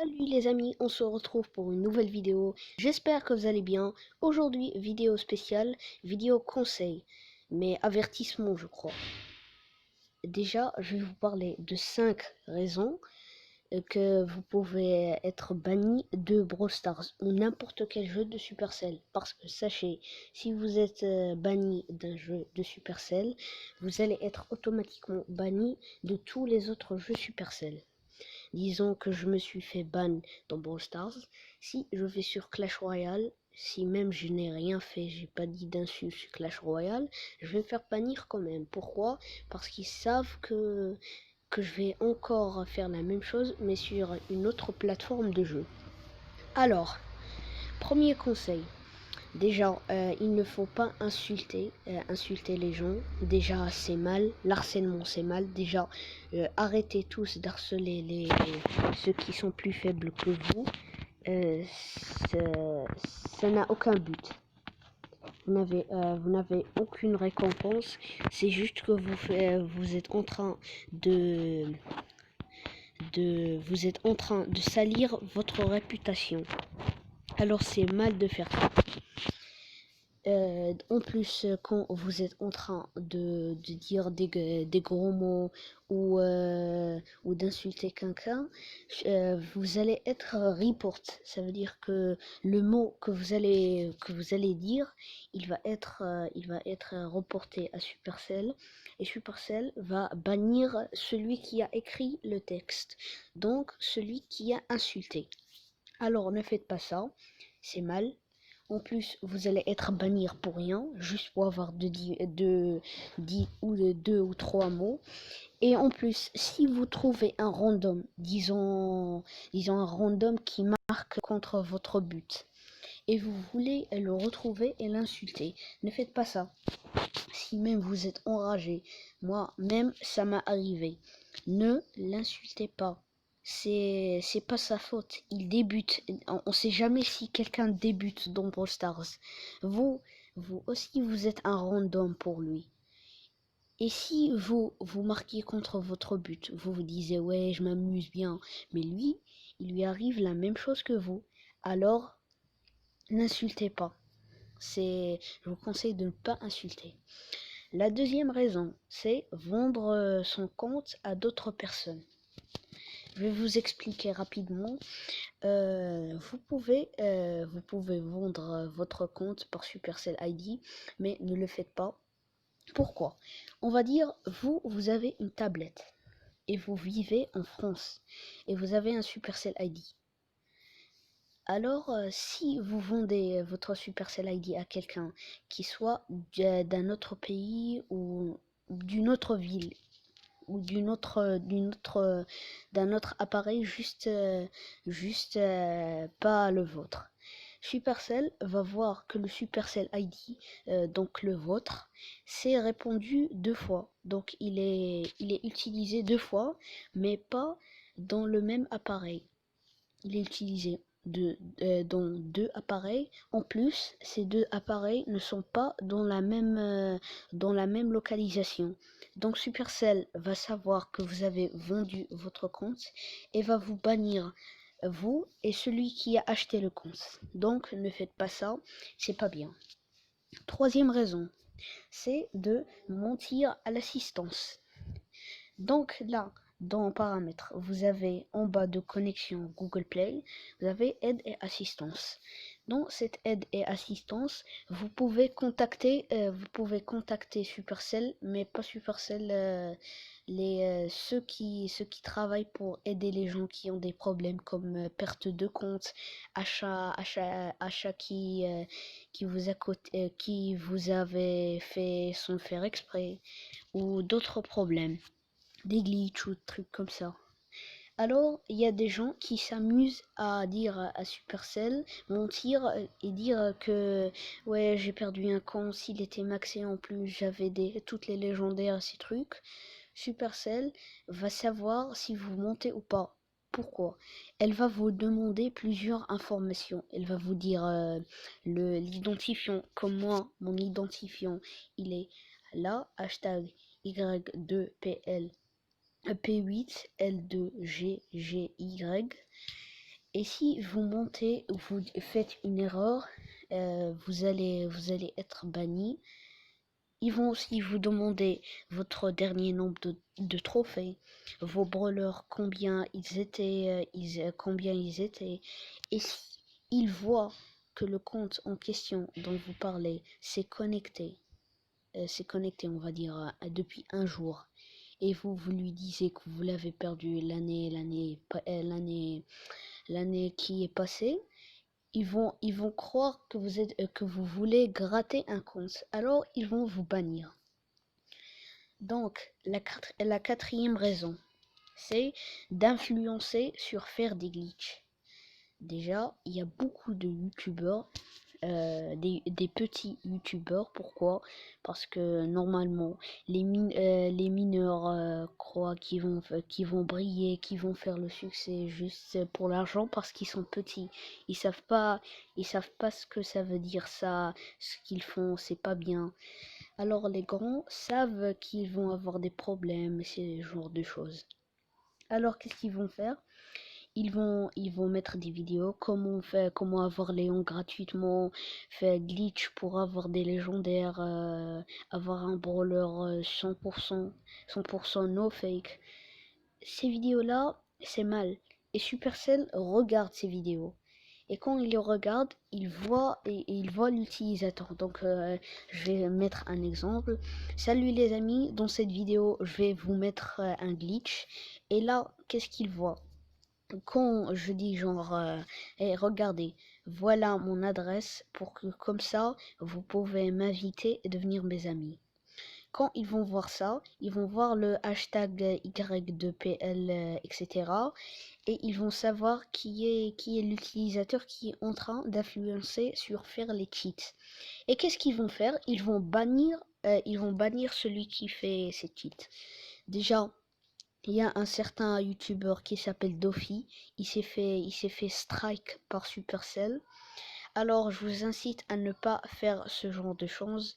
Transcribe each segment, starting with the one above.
Salut les amis, on se retrouve pour une nouvelle vidéo. J'espère que vous allez bien. Aujourd'hui, vidéo spéciale, vidéo conseil, mais avertissement je crois. Déjà, je vais vous parler de 5 raisons que vous pouvez être banni de Brawl Stars ou n'importe quel jeu de Supercell. Parce que sachez, si vous êtes banni d'un jeu de Supercell, vous allez être automatiquement banni de tous les autres jeux Supercell. Disons que je me suis fait ban dans Brawl Stars. Si je vais sur Clash Royale, si même je n'ai rien fait, j'ai pas dit d'insulte sur Clash Royale, je vais me faire bannir quand même. Pourquoi? Parce qu'ils savent que je vais encore faire la même chose, mais sur une autre plateforme de jeu. Alors, premier conseil. Déjà, il ne faut pas insulter les gens. Déjà, c'est mal. L'harcèlement, c'est mal. Déjà, arrêtez tous d'harceler ceux qui sont plus faibles que vous. Ça n'a aucun but. Vous n'avez aucune récompense. C'est juste que vous êtes en train vous êtes en train de salir votre réputation. Alors, c'est mal de faire ça. En plus, quand vous êtes en train de dire des gros mots ou d'insulter quelqu'un, vous allez être report. Ça veut dire que le mot que vous allez dire, il va être reporté à Supercell et Supercell va bannir celui qui a écrit le texte, donc celui qui a insulté. Alors ne faites pas ça, c'est mal. En plus, vous allez être banni pour rien, juste pour avoir deux ou trois mots. Et en plus, si vous trouvez un random, disons un random qui marque contre votre but, et vous voulez le retrouver et l'insulter, ne faites pas ça. Si même vous êtes enragé, moi même ça m'a arrivé, ne l'insultez pas. C'est pas sa faute, il débute. On sait jamais si quelqu'un débute dans Brawl Stars. Vous aussi vous êtes un random pour lui. Et si vous marquez contre votre but, vous vous disiez ouais je m'amuse bien, mais lui, il lui arrive la même chose que vous. Alors n'insultez pas. Je vous conseille de ne pas insulter. La deuxième raison, c'est vendre son compte à d'autres personnes. Je vais vous expliquer rapidement. Vous pouvez vendre votre compte par Supercell ID, mais ne le faites pas. Pourquoi? On va dire, vous avez une tablette et vous vivez en France et vous avez un Supercell ID. Alors, si vous vendez votre Supercell ID à quelqu'un qui soit d'un autre pays ou d'une autre ville ou d'un autre appareil, juste pas le vôtre, Supercell va voir que le Supercell ID, donc le vôtre, c'est répandu deux fois. Donc il est utilisé deux fois, mais pas dans le même appareil. Il est utilisé dans deux appareils. En plus, ces deux appareils ne sont pas dans la même localisation. Donc Supercell va savoir que vous avez vendu votre compte et va vous bannir, vous et celui qui a acheté le compte. Donc ne faites pas ça, c'est pas bien. Troisième raison, c'est de mentir à l'assistance. Donc là, dans paramètres, vous avez en bas de connexion Google Play, vous avez aide et assistance. Dans cette aide et assistance, vous pouvez contacter Supercell, mais pas Supercell, ceux qui travaillent pour aider les gens qui ont des problèmes comme perte de compte, achat qui vous avez fait sans faire exprès, ou d'autres problèmes, des glitches ou des trucs comme ça. Alors, il y a des gens qui s'amusent à dire à Supercell, mentir et dire que ouais, j'ai perdu un compte, s'il était maxé en plus, j'avais toutes les légendaires et ces trucs. Supercell va savoir si vous mentez ou pas. Pourquoi? Elle va vous demander plusieurs informations. Elle va vous dire l'identifiant, comme moi, mon identifiant, il est là, hashtag Y2PL P8 L2GGY, Et si vous montez, vous faites une erreur, vous allez être banni. Ils vont aussi vous demander votre dernier nombre de trophées, vos brawlers, combien ils étaient, combien ils étaient. Et s'ils voient que le compte en question dont vous parlez s'est connecté, on va dire, depuis un jour, et vous lui disiez que vous l'avez perdu l'année qui est passée, ils vont croire que que vous voulez gratter un compte. Alors, ils vont vous bannir. Donc, la quatrième raison, c'est d'influencer sur faire des glitches. Déjà, il y a beaucoup de youtubeurs, des petits youtubeurs. Pourquoi? Parce que normalement, les mineurs croient qu'ils vont briller, qu'ils vont faire le succès juste pour l'argent parce qu'ils sont petits. Ils savent pas ce que ça veut dire ça, ce qu'ils font, c'est pas bien. Alors les grands savent qu'ils vont avoir des problèmes, ce genre de choses. Alors qu'est-ce qu'ils vont faire? Ils vont mettre des vidéos, comment avoir Léon gratuitement, faire glitch pour avoir des légendaires, avoir un brawler 100% no fake. Ces vidéos-là, c'est mal. Et Supercell regarde ces vidéos. Et quand il les regarde, il voit l'utilisateur. Donc, je vais mettre un exemple. Salut les amis, dans cette vidéo, je vais vous mettre un glitch. Et là, qu'est-ce qu'il voit? Quand je dis genre, hey, regardez, voilà mon adresse pour que comme ça, vous pouvez m'inviter et devenir mes amis. Quand ils vont voir ça, ils vont voir le hashtag Y2PL, etc. Et ils vont savoir qui est l'utilisateur qui est en train d'influencer sur faire les cheats. Et qu'est-ce qu'ils vont faire? Ils vont bannir celui qui fait ces cheats. Déjà, il y a un certain youtubeur qui s'appelle Dofi. Il s'est fait strike par Supercell. Alors, je vous incite à ne pas faire ce genre de choses,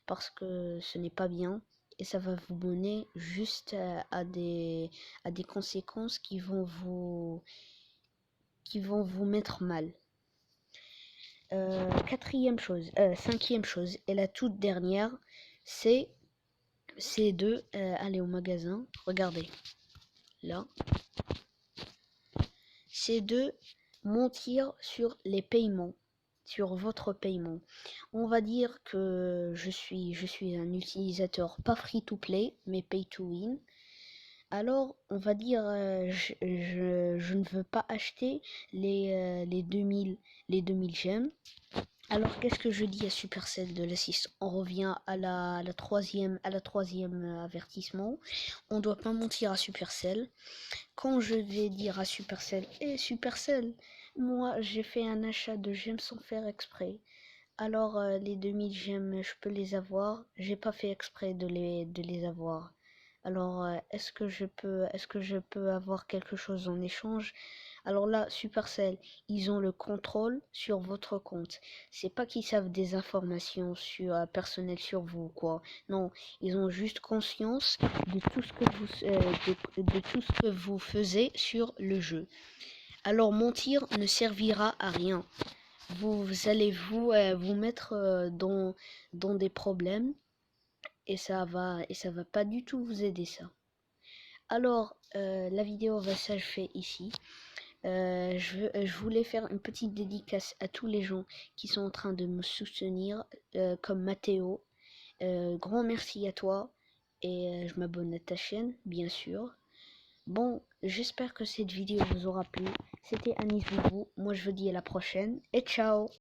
parce que ce n'est pas bien et ça va vous mener juste à des conséquences qui vont vous mettre mal. Cinquième chose et la toute dernière, c'est de aller au magasin. Regardez, là, c'est de mentir sur les paiements, sur votre paiement. On va dire que je suis un utilisateur pas free to play, mais pay to win. Alors, on va dire, je ne veux pas acheter les 2000 gemmes. Alors, qu'est-ce que je dis à Supercell de l'assist? On revient à la troisième avertissement. On ne doit pas mentir à Supercell. Quand je vais dire à Supercell, Supercell, moi j'ai fait un achat de gemmes sans faire exprès. Alors les 2000 gemmes, je peux les avoir. J'ai pas fait exprès de les avoir. Alors est-ce que je peux avoir quelque chose en échange? Alors là, Supercell, ils ont le contrôle sur votre compte. C'est pas qu'ils savent des informations personnelles sur vous, quoi. Non, ils ont juste conscience de tout ce que de tout ce que vous faisiez sur le jeu. Alors mentir ne servira à rien. Vous allez vous mettre dans des problèmes et ça va pas du tout vous aider ça. Alors la vidéo va s'achever ici. Je voulais faire une petite dédicace à tous les gens qui sont en train de me soutenir, comme Mathéo. Grand merci à toi et je m'abonne à ta chaîne, bien sûr. Bon, j'espère que cette vidéo vous aura plu. C'était Anis Boubou. Moi, je vous dis à la prochaine et ciao!